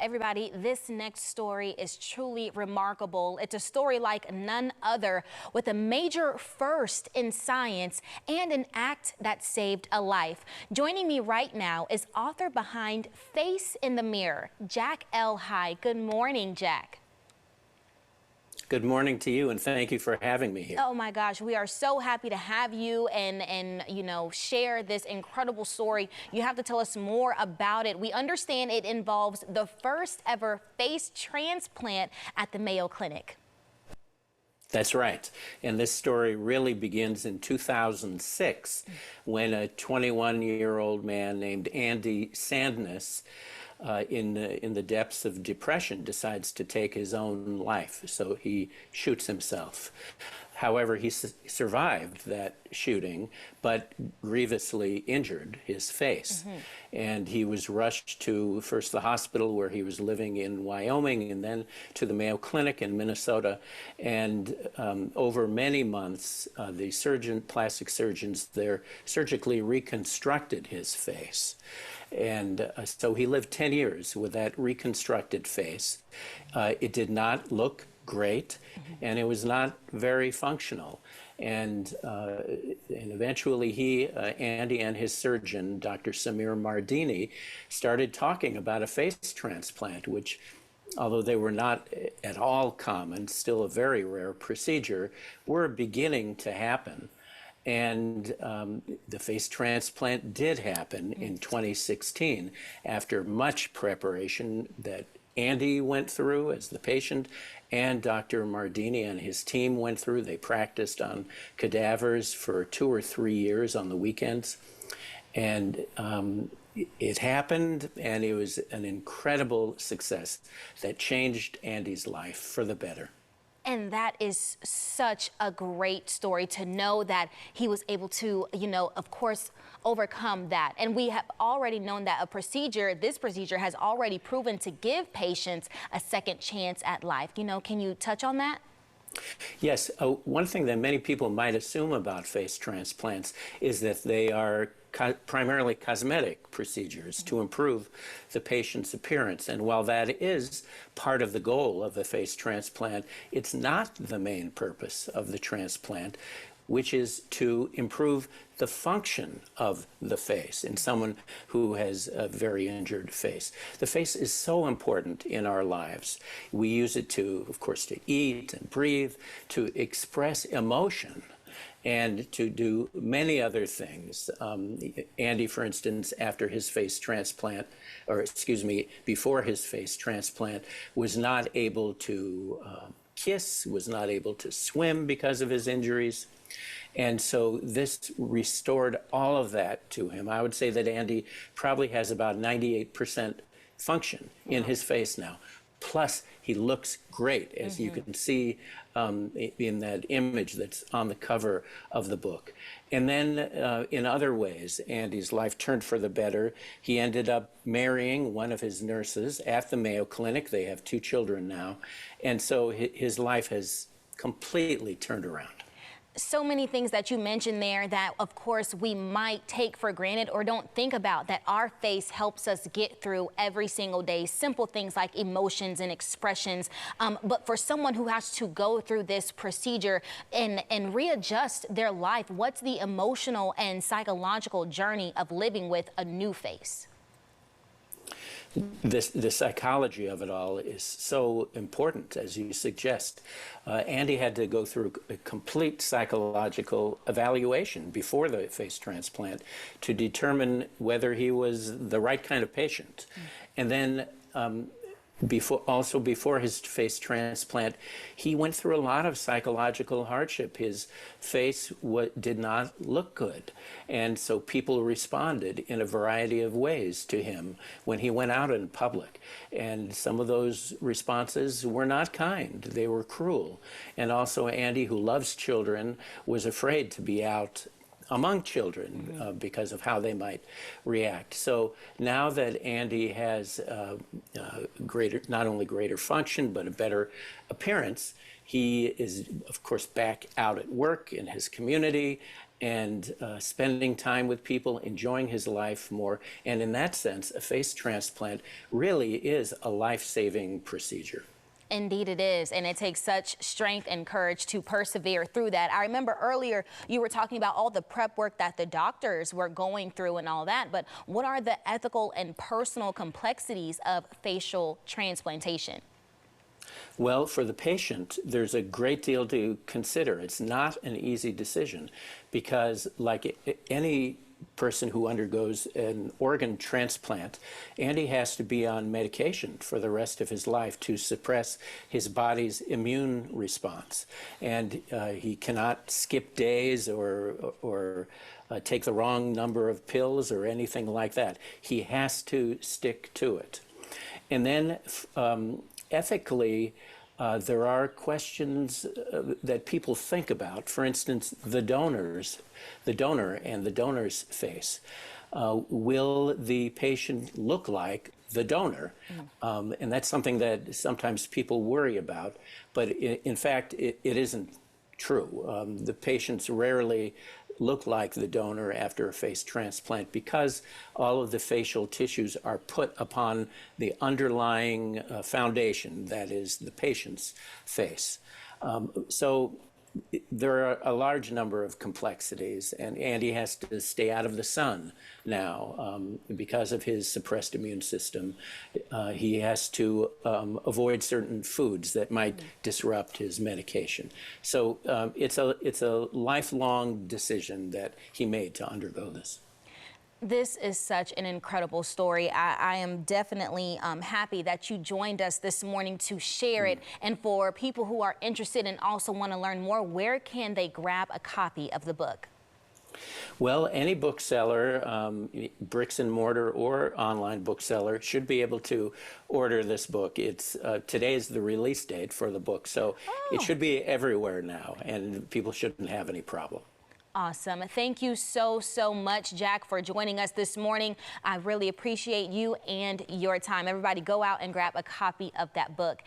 Everybody, this next story is truly remarkable. It's a story like none other, with a major first in science and an act that saved a life. Joining me right now is author behind Face in the Mirror, Jack L. High. Good morning, Jack. Good morning to you, and thank you for having me here. Oh my gosh, we are so happy to have you and share this incredible story. You have to tell us more about it. We understand it involves the first ever face transplant at the Mayo Clinic. That's right. And this story really begins in 2006 when a 21-year-old man named Andy Sandnes in the depths of depression decides to take his own life. So he shoots himself. However, he survived that shooting, but grievously injured his face. And he was rushed to first the hospital where he was living in Wyoming, and then to the Mayo Clinic in Minnesota. And over many months, the plastic surgeons there surgically reconstructed his face. And so he lived 10 years with that reconstructed face. It did not look great, and it was not very functional. And eventually Andy and his surgeon, Dr. Samir Mardini, started talking about a face transplant, which, although they were not at all common, still a very rare procedure, were beginning to happen. And the face transplant did happen in 2016 after much preparation that Andy went through as the patient and Dr. Mardini and his team went through. They practiced on cadavers for 2 or 3 years on the weekends. And it happened, and it was an incredible success that changed Andy's life for the better. And that is such a great story to know that he was able to, of course, overcome that. And we have already known that this procedure has already proven to give patients a second chance at life. Can you touch on that? Yes. One thing that many people might assume about face transplants is that they are primarily cosmetic procedures to improve the patient's appearance. And while that is part of the goal of a face transplant, it's not the main purpose of the transplant, which is to improve the function of the face in someone who has a very injured face. The face is so important in our lives. We use it to, of course, to eat and breathe, to express emotion, and to do many other things. Andy, for instance, after his face transplant, before his face transplant, was not able to kiss, was not able to swim because of his injuries. And so this restored all of that to him. I would say that Andy probably has about 98% function in his face now. Plus, he looks great, as you can see in that image that's on the cover of the book. And then in other ways, Andy's life turned for the better. He ended up marrying one of his nurses at the Mayo Clinic. They have 2 children now. And so his life has completely turned around. So many things that you mentioned there that, of course, we might take for granted or don't think about, that our face helps us get through every single day. Simple things like emotions and expressions. But for someone who has to go through this procedure and readjust their life, what's the emotional and psychological journey of living with a new face? The psychology of it all is so important, as you suggest. Andy had to go through a complete psychological evaluation before the face transplant to determine whether he was the right kind of patient. And then before his face transplant, he went through a lot of psychological hardship. His face did not look good. And so people responded in a variety of ways to him when he went out in public. And some of those responses were not kind. They were cruel. And also Andy, who loves children, was afraid to be out among children because of how they might react. So now that Andy has not only greater function, but a better appearance, he is, of course, back out at work in his community, and spending time with people, enjoying his life more. And in that sense, a face transplant really is a life-saving procedure. Indeed it is, and it takes such strength and courage to persevere through that. I remember earlier you were talking about all the prep work that the doctors were going through and all that, but what are the ethical and personal complexities of facial transplantation? Well, for the patient, there's a great deal to consider. It's not an easy decision because, like any person who undergoes an organ transplant, Andy has to be on medication for the rest of his life to suppress his body's immune response. And he cannot skip days or take the wrong number of pills or anything like that. He has to stick to it. And then ethically, there are questions that people think about. For instance, the donor and the donor's face. Will the patient look like the donor? And that's something that sometimes people worry about. But in fact, it isn't true. The patients rarely look like the donor after a face transplant because all of the facial tissues are put upon the underlying foundation, that is the patient's face. So there are a large number of complexities, and Andy has to stay out of the sun now because of his suppressed immune system. He has to avoid certain foods that might disrupt his medication. So it's a lifelong decision that he made to undergo this. This is such an incredible story. I am definitely happy that you joined us this morning to share it. And for people who are interested and also want to learn more, where can they grab a copy of the book? Well, any bookseller, bricks and mortar or online bookseller, should be able to order this book. It's today is the release date for the book, so it should be everywhere now, and people shouldn't have any problem. Awesome. Thank you so much, Jack, for joining us this morning. I really appreciate you and your time. Everybody go out and grab a copy of that book.